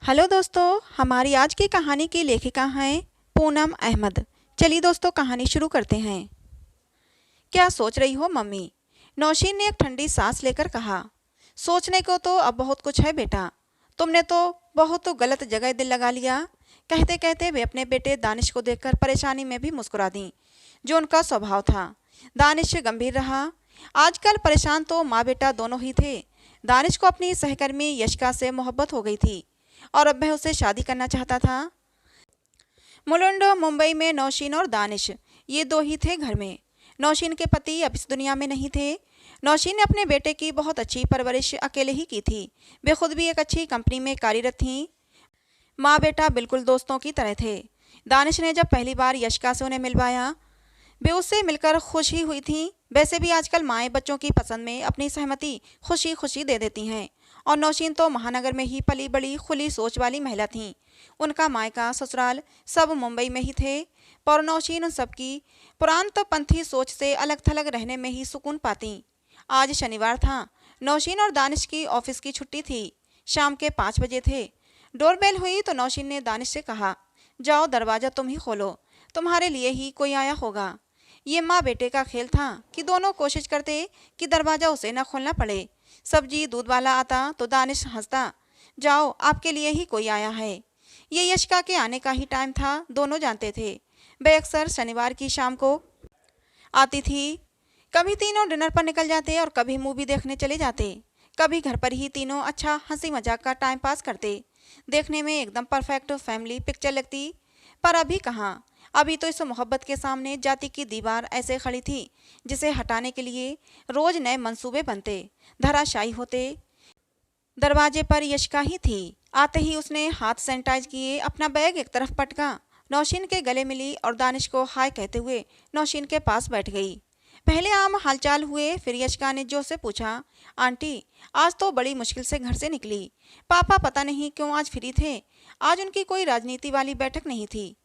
Hello दोस्तों, हमारी आज की कहानी की लेखिका हैं पूनम अहमद। चलिए दोस्तों, कहानी शुरू करते हैं। क्या सोच रही हो मम्मी? नौशीन ने एक ठंडी सांस लेकर कहा। सोचने को तो अब बहुत कुछ है बेटा। तुमने तो बहुत गलत जगह दिल लगा लिया। कहते कहते वे अपने बेटे दानिश को देखकर परेशानी में भी मुस्कुरा दी, जो उनका स्वभाव था। दानिश गंभीर रहा। आजकल परेशान तो माँ बेटा दोनों ही थे। दानिश को अपनी सहकर्मी यशिका से मोहब्बत हो गई थी और अब वह उससे शादी करना चाहता था। मुलुंड मुंबई में नौशीन और दानिश, ये दो ही थे घर में। नौशीन के पति अब इस दुनिया में नहीं थे। नौशीन ने अपने बेटे की बहुत अच्छी परवरिश अकेले ही की थी। वे खुद भी एक अच्छी कंपनी में कार्यरत थीं। माँ बेटा बिल्कुल दोस्तों की तरह थे। दानिश ने जब पहली बार यशिका से उन्हें मिलवाया, वे उससे मिलकर खुश ही हुई थीं। वैसे भी आजकल माएँ बच्चों की पसंद में अपनी सहमति खुशी खुशी दे देती हैं। और नौशीन तो महानगर में ही पली बड़ी खुली सोच वाली महिला थीं। उनका मायका ससुराल सब मुंबई में ही थे, पर नौशीन उन सबकी पुरातनपंथी सोच से अलग थलग रहने में ही सुकून पाती। आज शनिवार था। नौशीन और दानिश की ऑफिस की छुट्टी थी। शाम के 5 बजे थे। डोरबेल हुई तो नौशीन ने दानिश से कहा, जाओ दरवाज़ा तुम ही खोलो, तुम्हारे लिए ही कोई आया होगा। ये माँ बेटे का खेल था कि दोनों कोशिश करते कि दरवाज़ा उसे न खोलना पड़े। सब्जी दूध वाला आता तो दानिश हंसता, जाओ आपके लिए ही कोई आया है। ये यशिका के आने का ही टाइम था, दोनों जानते थे। वे अक्सर शनिवार की शाम को आती थी। कभी तीनों डिनर पर निकल जाते और कभी मूवी देखने चले जाते। कभी घर पर ही तीनों अच्छा हंसी मजाक का टाइम पास करते। देखने में एकदम परफेक्ट फैमिली पिक्चर लगती। पर अभी कहाँ। अभी तो इस मोहब्बत के सामने जाति की दीवार ऐसे खड़ी थी, जिसे हटाने के लिए रोज नए मंसूबे बनते, धराशायी होते। दरवाजे पर यशिका ही थी। आते ही उसने हाथ सैनिटाइज किए, अपना बैग एक तरफ पटका, नौशीन के गले मिली और दानिश को हाय कहते हुए नौशीन के पास बैठ गई। पहले आम हालचाल हुए, फिर यशिका ने जो से पूछा, आंटी आज तो बड़ी मुश्किल से घर से निकली। पापा पता नहीं क्यों आज फ्री थे। आज उनकी कोई राजनीति वाली बैठक नहीं थी।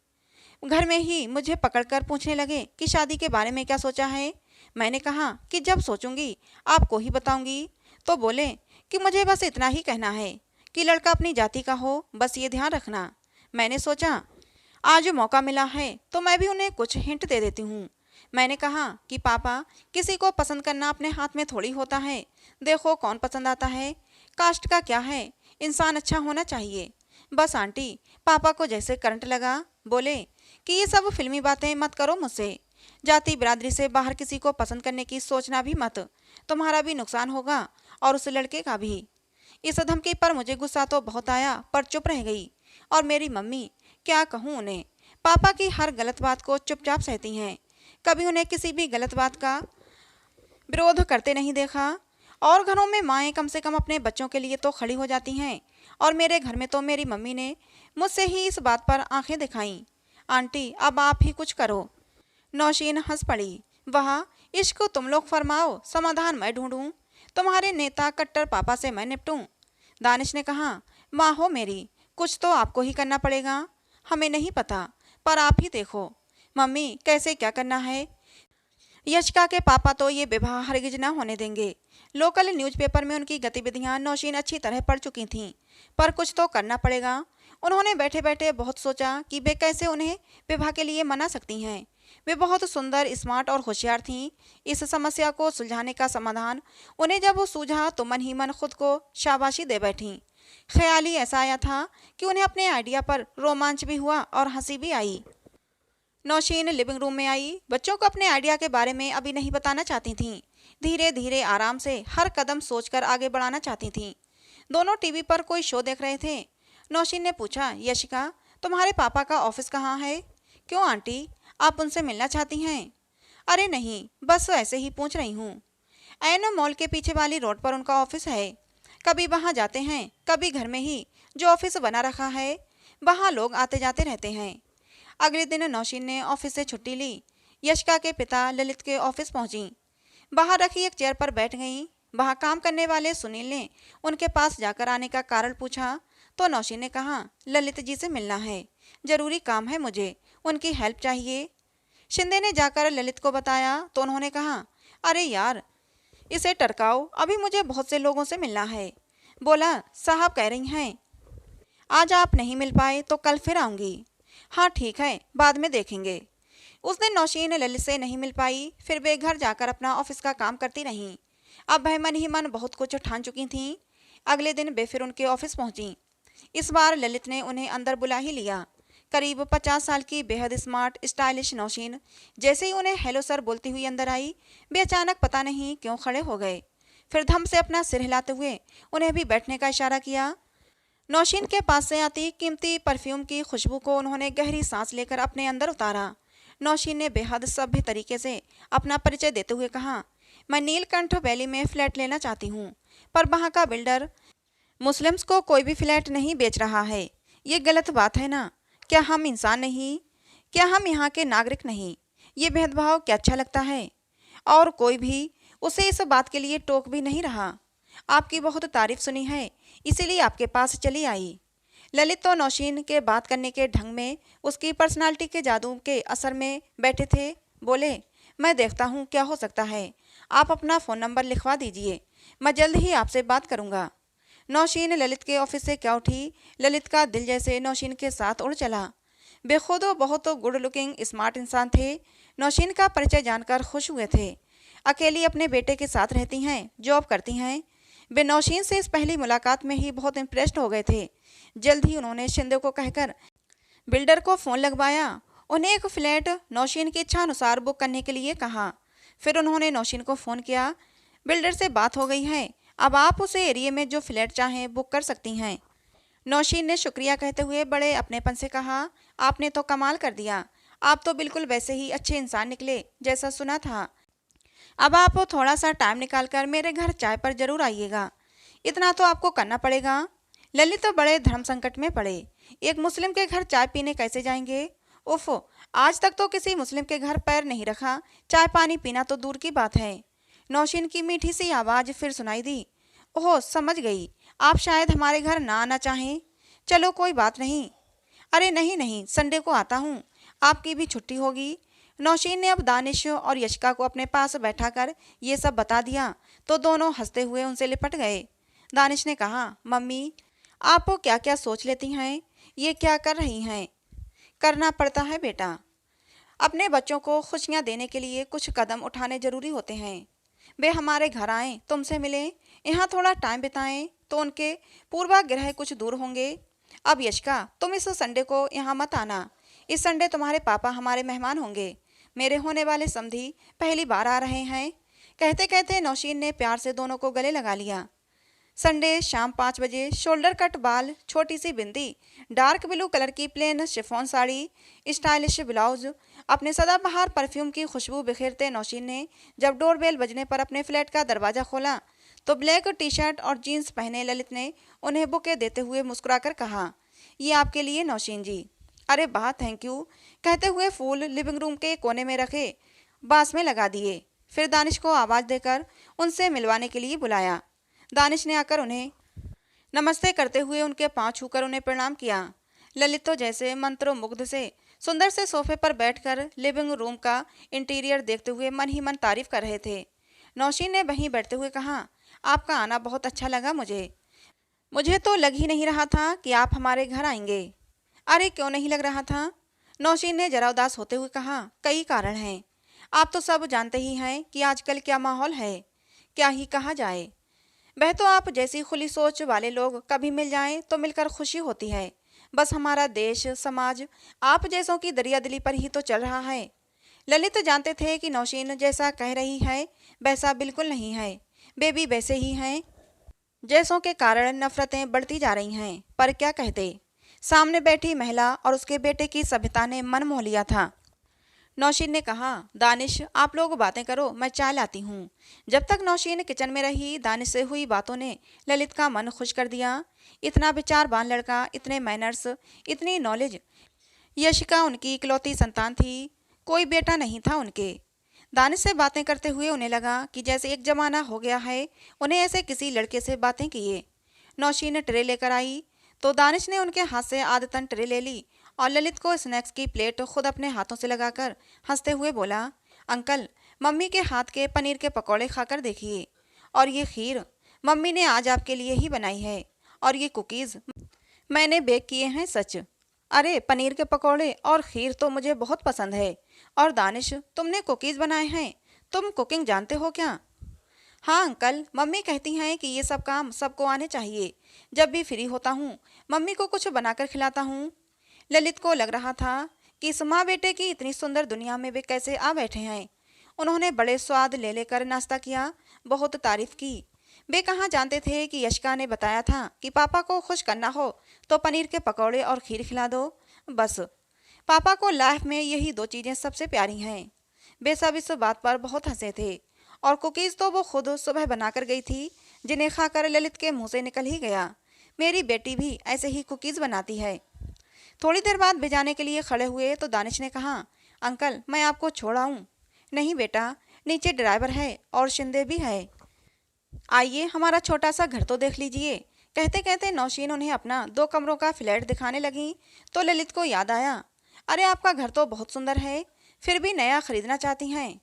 घर में ही मुझे पकड़कर पूछने लगे कि शादी के बारे में क्या सोचा है। मैंने कहा कि जब सोचूंगी आपको ही बताऊंगी। तो बोले कि मुझे बस इतना ही कहना है कि लड़का अपनी जाति का हो, बस ये ध्यान रखना। मैंने सोचा आज मौका मिला है तो मैं भी उन्हें कुछ हिंट दे देती हूँ। मैंने कहा कि पापा, किसी को पसंद करना अपने हाथ में थोड़ी होता है। देखो कौन पसंद आता है, कास्ट का क्या है, इंसान अच्छा होना चाहिए। बस आंटी, पापा को जैसे करंट लगा। बोले कि ये सब फिल्मी बातें मत करो मुझसे। जाति बिरादरी से बाहर किसी को पसंद करने की सोचना भी मत। तुम्हारा भी नुकसान होगा और उस लड़के का भी। इस धमकी पर मुझे गुस्सा तो बहुत आया, पर चुप रह गई। और मेरी मम्मी, क्या कहूँ उन्हें, पापा की हर गलत बात को चुपचाप सहती हैं। कभी उन्हें किसी भी गलत बात का विरोध करते नहीं देखा। और घरों में माएँ कम से कम अपने बच्चों के लिए तो खड़ी हो जाती हैं, और मेरे घर में तो मेरी मम्मी ने मुझसे ही इस बात पर आंखें दिखाईं। आंटी अब आप ही कुछ करो। नौशीन हंस पड़ी। वह, इश्क तुम लोग फरमाओ, समाधान मैं ढूंढूं, तुम्हारे नेता कट्टर पापा से मैं निपटूं। दानिश ने कहा, माँ हो मेरी, कुछ तो आपको ही करना पड़ेगा। हमें नहीं पता, पर आप ही देखो। मम्मी कैसे क्या करना है। यशिका के पापा तो ये विवाह हरगिज न होने देंगे। लोकल न्यूज़पेपर में उनकी गतिविधियां नौशीन अच्छी तरह पढ़ चुकी थीं, पर कुछ तो करना पड़ेगा। उन्होंने बैठे बैठे बहुत सोचा कि वे कैसे उन्हें विवाह के लिए मना सकती हैं। वे बहुत सुंदर, स्मार्ट और होशियार थीं। इस समस्या को सुलझाने का समाधान उन्हें जब वो सूझा तो मन ही मन खुद को शाबाशी दे बैठीं। ख्याल ही ऐसा आया था कि उन्हें अपने आइडिया पर रोमांच भी हुआ और हंसी भी आई। नौशीन लिविंग रूम में आई। बच्चों को अपने आइडिया के बारे में अभी नहीं बताना चाहती थीं। धीरे धीरे आराम से हर कदम सोचकर आगे बढ़ाना चाहती थीं। दोनों टीवी पर कोई शो देख रहे थे। नौशीन ने पूछा, यशिका तुम्हारे पापा का ऑफिस कहाँ है? क्यों आंटी, आप उनसे मिलना चाहती हैं? अरे नहीं, बस ऐसे ही पूछ रही हूँ। एनो मॉल के पीछे वाली रोड पर उनका ऑफिस है। कभी वहाँ जाते हैं, कभी घर में ही जो ऑफिस बना रखा है वहाँ लोग आते जाते रहते हैं। अगले दिन नौशीन ने ऑफिस से छुट्टी ली। यशिका के पिता ललित के ऑफिस पहुंची। बाहर रखी एक चेयर पर बैठ गईं। वहां काम करने वाले सुनील ने उनके पास जाकर आने का कारण पूछा तो नौशीन ने कहा, ललित जी से मिलना है, जरूरी काम है, मुझे उनकी हेल्प चाहिए। शिंदे ने जाकर ललित को बताया तो उन्होंने कहा, अरे यार इसे टरकाओ, अभी मुझे बहुत से लोगों से मिलना है। बोला, साहब कह रही हैं आज आप नहीं मिल पाए तो कल फिर आऊँगी। हाँ ठीक है, बाद में देखेंगे। उस दिन नौशीन ललित से नहीं मिल पाई। फिर वे घर जाकर अपना ऑफिस का काम करती रहीं। अब वह मन ही मन बहुत कुछ ठान चुकी थीं। अगले दिन वे फिर उनके ऑफिस पहुंची। इस बार ललित ने उन्हें अंदर बुला ही लिया। करीब 50 साल की बेहद स्मार्ट स्टाइलिश नौशीन जैसे ही उन्हें हेलो सर बोलती हुई अंदर आई, वे अचानक पता नहीं क्यों खड़े हो गए। फिर धम से अपना सिर हिलाते हुए उन्हें भी बैठने का इशारा किया। नौशीन के पास से आती कीमती परफ्यूम की खुशबू को उन्होंने गहरी सांस लेकर अपने अंदर उतारा। नौशीन ने बेहद सभ्य तरीके से अपना परिचय देते हुए कहा, मैं नीलकंठ वैली में फ्लैट लेना चाहती हूँ, पर वहाँ का बिल्डर मुस्लिम्स को कोई भी फ्लैट नहीं बेच रहा है। ये गलत बात है ना? क्या हम इंसान नहीं? क्या हम यहाँ के नागरिक नहीं? ये भेदभाव क्या अच्छा लगता है? और कोई भी उसे इस बात के लिए टोक भी नहीं रहा। आपकी बहुत तारीफ सुनी है, इसीलिए आपके पास चली आई। ललित तो नौशीन के बात करने के ढंग में, उसकी पर्सनालिटी के जादू के असर में बैठे थे। बोले, मैं देखता हूँ क्या हो सकता है। आप अपना फ़ोन नंबर लिखवा दीजिए, मैं जल्द ही आपसे बात करूँगा। नौशीन ललित के ऑफिस से क्या उठी, ललित का दिल जैसे नौशीन के साथ उड़ चला। बेखुद बहुत गुड लुकिंग स्मार्ट इंसान थे। नौशीन का परिचय जानकर खुश हुए थे। अकेली अपने बेटे के साथ रहती हैं, जॉब करती हैं। वे नौशीन से इस पहली मुलाकात में ही बहुत इम्प्रेस्ड हो गए थे। जल्द ही उन्होंने शिंदे को कहकर बिल्डर को फ़ोन लगवाया। उन्हें एक फ्लैट नौशीन की इच्छा अनुसार बुक करने के लिए कहा। फिर उन्होंने नौशीन को फ़ोन किया। बिल्डर से बात हो गई है, अब आप उस एरिया में जो फ्लैट चाहें बुक कर सकती हैं। नौशीन ने शुक्रिया कहते हुए बड़े अपनेपन से कहा, आपने तो कमाल कर दिया। आप तो बिल्कुल वैसे ही अच्छे इंसान निकले जैसा सुना था। अब आप थोड़ा सा टाइम निकाल कर मेरे घर चाय पर जरूर आइएगा। इतना तो आपको करना पड़ेगा। ललित तो बड़े धर्म संकट में पड़े। एक मुस्लिम के घर चाय पीने कैसे जाएंगे? उफ, आज तक तो किसी मुस्लिम के घर पैर नहीं रखा, चाय पानी पीना तो दूर की बात है। नौशीन की मीठी सी आवाज़ फिर सुनाई दी। ओह, समझ गई, आप शायद हमारे घर ना आना चाहें। चलो कोई बात नहीं। अरे नहीं नहीं, संडे को आता हूँ, आपकी भी छुट्टी होगी। नौशीन ने अब दानिश और यशिका को अपने पास बैठाकर ये सब बता दिया तो दोनों हंसते हुए उनसे लिपट गए। दानिश ने कहा, मम्मी आप क्या क्या सोच लेती हैं, ये क्या कर रही हैं? करना पड़ता है बेटा। अपने बच्चों को खुशियाँ देने के लिए कुछ कदम उठाने जरूरी होते हैं। वे हमारे घर आएँ, तुमसे मिलें, यहाँ थोड़ा टाइम बिताएं तो उनके पूर्वाग्रह कुछ दूर होंगे। अब यशिका, तुम इस संडे को यहाँ मत आना। इस संडे तुम्हारे पापा हमारे मेहमान होंगे। मेरे होने वाले समधी पहली बार आ रहे हैं। कहते कहते नौशीन ने प्यार से दोनों को गले लगा लिया। संडे शाम 5 बजे, शोल्डर कट बाल, छोटी सी बिंदी, डार्क ब्लू कलर की plain chiffon sari, stylish blouse, अपने सदाबहार परफ्यूम की खुशबू बिखेरते नौशीन ने जब डोरबेल बजने पर अपने फ्लैट का दरवाज़ा खोला तो ब्लैक टी शर्ट और जीन्स पहने ललित ने उन्हें बुके देते हुए मुस्कुराकर कहा, ये आपके लिए नौशीन जी। अरे वाह, थैंक यू, कहते हुए फूल लिविंग रूम के कोने में रखे बांस में लगा दिए। फिर दानिश को आवाज़ देकर उनसे मिलवाने के लिए बुलाया। दानिश ने आकर उन्हें नमस्ते करते हुए उनके पांव छूकर उन्हें प्रणाम किया। ललित तो जैसे मंत्रमुग्ध से सुंदर से सोफे पर बैठकर लिविंग रूम का इंटीरियर देखते हुए मन ही मन तारीफ कर रहे थे। नौशीन ने वहीं बैठते हुए कहा, आपका आना बहुत अच्छा लगा मुझे तो लग ही नहीं रहा था कि आप हमारे घर आएंगे। अरे क्यों नहीं लग रहा था? नौशीन ने जरा उदास होते हुए कहा, कई कारण हैं। आप तो सब जानते ही हैं कि आजकल क्या माहौल है, क्या ही कहा जाए। वह तो आप जैसी खुली सोच वाले लोग कभी मिल जाएं तो मिलकर खुशी होती है। बस हमारा देश समाज आप जैसों की दरियादिली पर ही तो चल रहा है। ललित जानते थे कि नौशीन जैसा कह रही है वैसा बिल्कुल नहीं है। वे भी वैसे ही हैं जैसों के कारण नफरतें बढ़ती जा रही हैं। पर क्या कहते, सामने बैठी महिला और उसके बेटे की सभ्यता ने मन मोह लिया था। नौशीन ने कहा, दानिश आप लोग बातें करो, मैं चाय लाती हूँ। जब तक नौशीन किचन में रही, दानिश से हुई बातों ने ललित का मन खुश कर दिया। इतना विचारवान लड़का, इतने मैनर्स, इतनी नॉलेज। यशिका उनकी इकलौती संतान थी, कोई बेटा नहीं था उनके। दानिश से बातें करते हुए उन्हें लगा कि जैसे एक जमाना हो गया है उन्हें ऐसे किसी लड़के से बातें किए। नौशीन ट्रे लेकर आई तो दानिश ने उनके हाथ से आदतन ट्रे ले ली और ललित को स्नैक्स की प्लेट खुद अपने हाथों से लगाकर हंसते हुए बोला, अंकल मम्मी के हाथ के पनीर के पकौड़े खाकर देखिए, और ये खीर मम्मी ने आज आपके लिए ही बनाई है, और ये कुकीज़ मैंने बेक किए हैं सच। अरे पनीर के पकौड़े और खीर तो मुझे बहुत पसंद है। और दानिश, तुमने कुकीज़ बनाए हैं। तुम कुकिंग जानते हो क्या? हाँ अंकल, मम्मी कहती हैं कि ये सब काम सबको आने चाहिए। जब भी फ्री होता हूँ मम्मी को कुछ बनाकर खिलाता हूँ। ललित को लग रहा था कि इस माँ बेटे की इतनी सुंदर दुनिया में वे कैसे आ बैठे हैं। उन्होंने बड़े स्वाद ले लेकर नाश्ता किया, बहुत तारीफ की। वे कहाँ जानते थे कि यशिका ने बताया था कि पापा को खुश करना हो तो पनीर के पकौड़े और खीर खिला दो। बस पापा को लाइफ में यही दो चीज़ें सबसे प्यारी हैं। वे सब इस बात पर बहुत हंसे थे। और कुकीज़ तो वो खुद सुबह बनाकर गई थी, जिन्हें खाकर ललित के मुंह से निकल ही गया, मेरी बेटी भी ऐसे ही कुकीज़ बनाती है। थोड़ी देर बाद भिजाने के लिए खड़े हुए तो दानिश ने कहा, अंकल मैं आपको छोड़ आऊं? नहीं बेटा, नीचे ड्राइवर है और शिंदे भी है। आइए हमारा छोटा सा घर तो देख लीजिए। कहते कहते नौशीन उन्हें अपना 2 कमरों का फ्लैट दिखाने लगी तो ललित को याद आया, अरे आपका घर तो बहुत सुंदर है, फिर भी नया खरीदना चाहती हैं?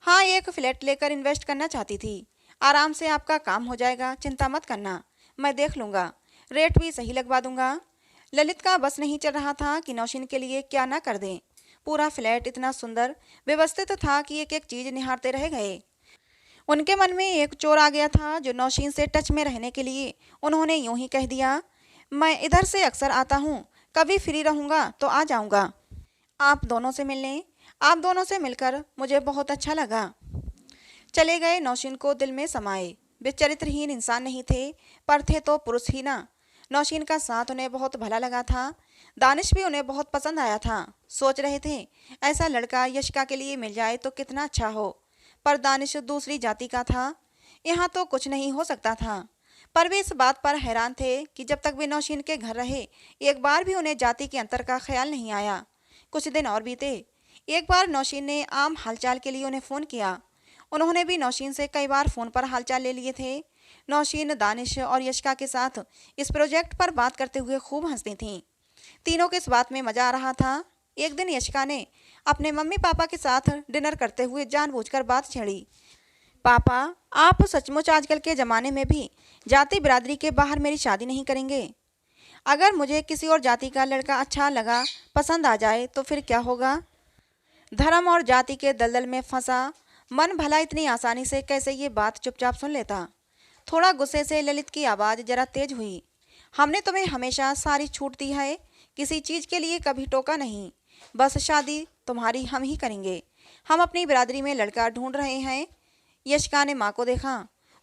हाँ, एक फ्लैट लेकर इन्वेस्ट करना चाहती थी। आराम से आपका काम हो जाएगा, चिंता मत करना, मैं देख लूँगा, रेट भी सही लगवा दूंगा। ललित का बस नहीं चल रहा था कि नौशीन के लिए क्या ना कर दें। पूरा फ्लैट इतना सुंदर व्यवस्थित था कि एक एक चीज़ निहारते रह गए। उनके मन में एक चोर आ गया था जो नौशीन से टच में रहने के लिए उन्होंने यूं ही कह दिया, मैं इधर से अक्सर आता हूँ, कभी फ्री रहूँगा तो आ जाऊँगा आप दोनों से मिलने। आप दोनों से मिलकर मुझे बहुत अच्छा लगा। चले गए नौशीन को दिल में समाए। वे चरित्रहीन इंसान नहीं थे, पर थे तो पुरुष ही ना। नौशीन का साथ उन्हें बहुत भला लगा था। दानिश भी उन्हें बहुत पसंद आया था। सोच रहे थे ऐसा लड़का यशिका के लिए मिल जाए तो कितना अच्छा हो। पर दानिश दूसरी जाति का था, यहाँ तो कुछ नहीं हो सकता था। पर वे इस बात पर हैरान थे कि जब तक वे नौशीन के घर रहे एक बार भी उन्हें जाति के अंतर का ख्याल नहीं आया। कुछ दिन और बीते। एक बार नौशीन ने आम हालचाल के लिए उन्हें फ़ोन किया। उन्होंने भी नौशीन से कई बार फ़ोन पर हालचाल ले लिए थे। नौशीन दानिश और यशिका के साथ इस प्रोजेक्ट पर बात करते हुए खूब हंसती थीं। तीनों को इस बात में मज़ा आ रहा था। एक दिन यशिका ने अपने मम्मी पापा के साथ डिनर करते हुए जानबूझकर बात छेड़ी, पापा आप सचमुच आजकल के ज़माने में भी जाति बिरादरी के बाहर मेरी शादी नहीं करेंगे? अगर मुझे किसी और जाति का लड़का अच्छा लगा, पसंद आ जाए तो फिर क्या होगा? धर्म और जाति के दलदल में फंसा मन भला इतनी आसानी से कैसे ये बात चुपचाप सुन लेता? थोड़ा गुस्से से ललित की आवाज़ जरा तेज हुई, हमने तुम्हें हमेशा सारी छूट दी है, किसी चीज़ के लिए कभी टोका नहीं। बस शादी तुम्हारी हम ही करेंगे। हम अपनी बिरादरी में लड़का ढूंढ रहे हैं। यशिका ने माँ को देखा।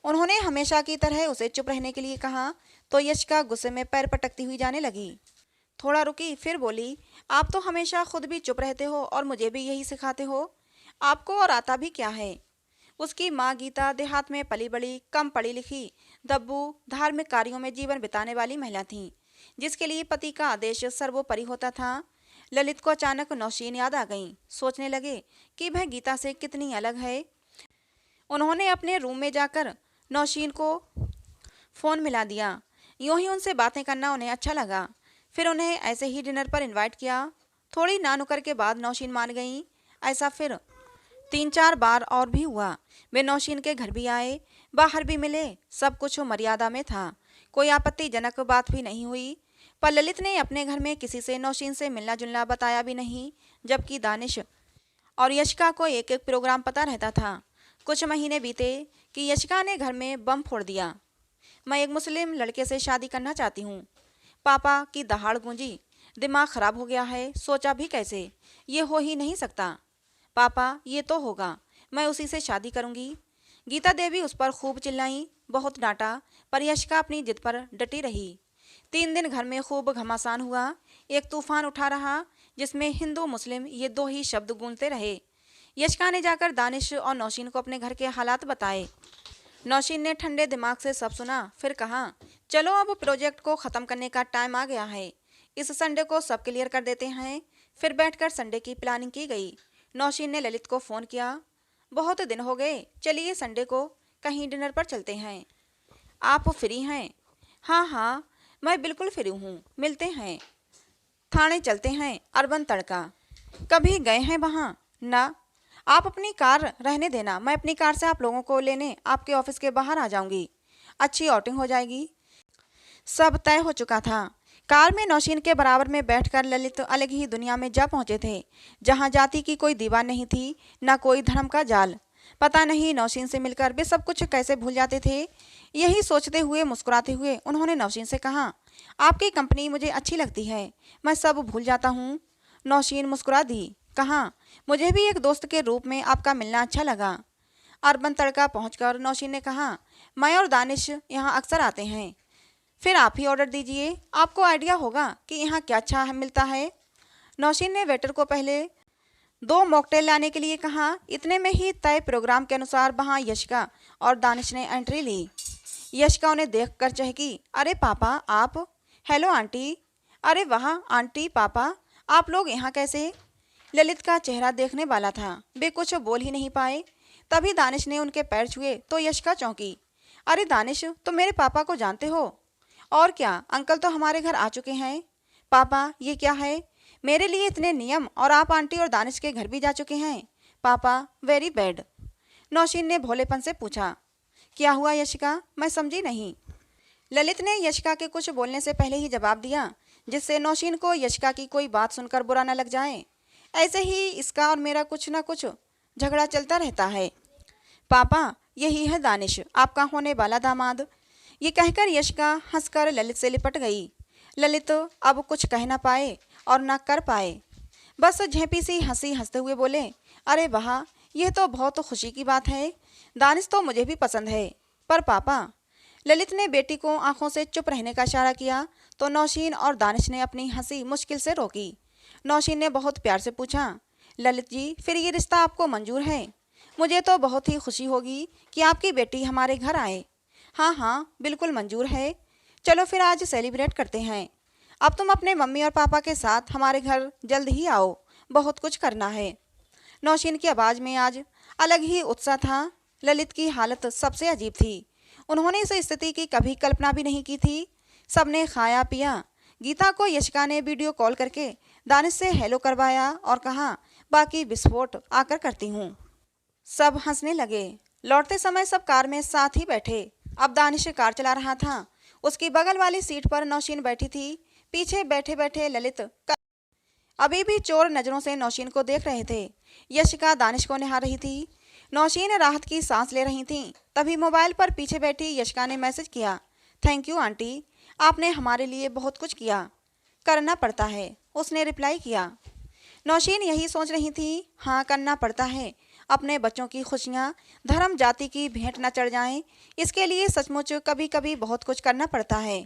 उन्होंने हमेशा की तरह उसे चुप रहने के लिए कहा तो यशिका गुस्से में पैर पटकती हुई जाने लगी। थोड़ा रुकी, फिर बोली, आप तो हमेशा खुद भी चुप रहते हो और मुझे भी यही सिखाते हो। आपको और आता भी क्या है? उसकी माँ गीता देहात में पली बड़ी, कम पढ़ी लिखी, दब्बू, धार्मिक कार्यों में जीवन बिताने वाली महिला थी, जिसके लिए पति का आदेश सर्वोपरि होता था। ललित को अचानक नौशीन याद आ गई। सोचने लगे कि वह गीता से कितनी अलग है। उन्होंने अपने रूम में जाकर नौशीन को फ़ोन मिला दिया। यूं ही उनसे बातें करना उन्हें अच्छा लगा। फिर उन्हें ऐसे ही डिनर पर इनवाइट किया। थोड़ी नानुकर के बाद नौशीन मान गई। ऐसा फिर 3-4 बार और भी हुआ। वे नौशीन के घर भी आए, बाहर भी मिले, सब कुछ मर्यादा में था। कोई आपत्तिजनक बात भी नहीं हुई। पर ललित ने अपने घर में किसी से नौशीन से मिलना जुलना बताया भी नहीं, जबकि दानिश और यशिका को एक एक प्रोग्राम पता रहता था। कुछ महीने बीते कि यशिका ने घर में बम फोड़ दिया, मैं एक मुस्लिम लड़के से शादी करना चाहती हूँ। पापा की दहाड़ गूंजी, दिमाग खराब हो गया है, सोचा भी कैसे, ये हो ही नहीं सकता। पापा ये तो होगा, मैं उसी से शादी करूँगी। गीता देवी उस पर खूब चिल्लाई, बहुत डांटा, पर यशिका अपनी जिद पर डटी रही। 3 दिन घर में खूब घमासान हुआ। एक तूफान उठा रहा जिसमें हिंदू मुस्लिम ये 2 ही शब्द गूंजते रहे। यशिका ने जाकर दानिश और नौशीन को अपने घर के हालात बताए। नौशीन ने ठंडे दिमाग से सब सुना, फिर कहा, चलो अब प्रोजेक्ट को ख़त्म करने का टाइम आ गया है, इस संडे को सब क्लियर कर देते हैं। फिर बैठकर संडे की प्लानिंग की गई। नौशीन ने ललित को फ़ोन किया, बहुत दिन हो गए, चलिए संडे को कहीं डिनर पर चलते हैं। आप फ्री हैं? हाँ हाँ, मैं बिल्कुल फ्री हूँ, मिलते हैं। थाने चलते हैं, अर्बन तड़का। कभी गए हैं वहाँ? ना। आप अपनी कार रहने देना, मैं अपनी कार से आप लोगों को लेने आपके ऑफिस के बाहर आ जाऊंगी। अच्छी आउटिंग हो जाएगी। सब तय हो चुका था कार में नौशीन के बराबर में बैठकर ललित अलग ही दुनिया में जा पहुंचे थे, जहां जाति की कोई दीवार नहीं थी, न कोई धर्म का जाल। पता नहीं नौशीन से मिलकर वे सब कुछ कैसे भूल जाते थे। यही सोचते हुए मुस्कुराते हुए उन्होंने नौशीन से कहा, आपकी कंपनी मुझे अच्छी लगती है, मैं सब भूल जाता हूँ। नौशीन मुस्कुरा दी, कहा, मुझे भी एक दोस्त के रूप में आपका मिलना अच्छा लगा। अर्बन तड़का पहुंचकर नौशीन ने कहा, मैं और दानिश यहाँ अक्सर आते हैं, फिर आप ही ऑर्डर दीजिए, आपको आइडिया होगा कि यहाँ क्या अच्छा मिलता है। नौशीन ने वेटर को पहले 2 मॉकटेल लाने के लिए कहा। इतने में ही तय प्रोग्राम के अनुसार वहाँ यशिका और दानिश ने एंट्री ली। यशिका उन्हें देखकर चहकी, अरे पापा आप। Hello aunty. अरे वाह आंटी पापा, आप लोग यहाँ कैसे। ललित का चेहरा देखने वाला था, वे कुछ बोल ही नहीं पाए। तभी दानिश ने उनके पैर छुए तो यशिका चौंकी, अरे दानिश, तुम मेरे पापा को जानते हो। और क्या, अंकल तो हमारे घर आ चुके हैं। पापा ये क्या है, मेरे लिए इतने नियम और आप आंटी और दानिश के घर भी जा चुके हैं। पापा वेरी बैड। नौशीन ने भोलेपन से पूछा, क्या हुआ यशिका, मैं समझी नहीं। ललित ने यशिका के कुछ बोलने से पहले ही जवाब दिया, जिससे नौशीन को यशिका की कोई बात सुनकर बुरा न लग जाए। ऐसे ही इसका और मेरा कुछ न कुछ झगड़ा चलता रहता है। पापा यही है दानिश, आपका होने वाला दामाद। ये कहकर यशिका हंसकर ललित से लिपट गई। ललित अब कुछ कह न पाए और न कर पाए, बस झेपी सी हंसी हंसते हुए बोले, अरे वाह, यह तो बहुत खुशी की बात है। दानिश तो मुझे भी पसंद है, पर पापा। ललित ने बेटी को आंखों से चुप रहने का इशारा किया तो नौशीन और दानिश ने अपनी हंसी मुश्किल से रोकी। नौशीन ने बहुत प्यार से पूछा, ललित जी, फिर ये रिश्ता आपको मंजूर है। मुझे तो बहुत ही खुशी होगी कि आपकी बेटी हमारे घर आए। हाँ हाँ बिल्कुल मंजूर है। चलो फिर आज सेलिब्रेट करते हैं। अब तुम अपने मम्मी और पापा के साथ हमारे घर जल्द ही आओ, बहुत कुछ करना है। नौशीन की आवाज़ में आज अलग ही उत्साह था। ललित की हालत सबसे अजीब थी। उन्होंने इस स्थिति की कभी कल्पना भी नहीं की थी। सबने खाया पिया। गीता को यशिका ने वीडियो कॉल करके दानिश से हेलो करवाया और कहा, बाकी विस्फोट आकर करती हूँ। सब हंसने लगे। लौटते समय सब कार में साथ ही बैठे। अब दानिश कार चला रहा था। उसकी बगल वाली सीट पर नौशीन बैठी थी। पीछे बैठे बैठे ललित अभी भी चोर नज़रों से नौशीन को देख रहे थे। यशिका दानिश को निहार रही थी। नौशीन राहत की सांस ले रही थी। तभी मोबाइल पर पीछे बैठी यशिका ने मैसेज किया, थैंक यू आंटी, आपने हमारे लिए बहुत कुछ किया। करना पड़ता है, उसने रिप्लाई किया। नौशीन यही सोच रही थी, हाँ करना पड़ता है। अपने बच्चों की खुशियाँ धर्म जाति की भेंट न चढ़ जाएं, इसके लिए सचमुच कभी कभी बहुत कुछ करना पड़ता है।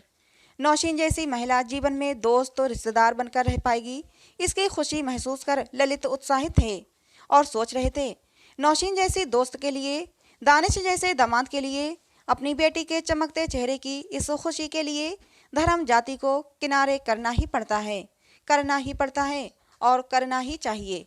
नौशीन जैसी महिला जीवन में दोस्त और रिश्तेदार बनकर रह पाएगी, इसकी खुशी महसूस कर ललित उत्साहित थे और सोच रहे थे, नौशीन जैसी दोस्त के लिए, दानिश जैसे दामाद के लिए, अपनी बेटी के चमकते चेहरे की इस खुशी के लिए धर्म जाति को किनारे करना ही पड़ता है, करना ही पड़ता है और करना ही चाहिए।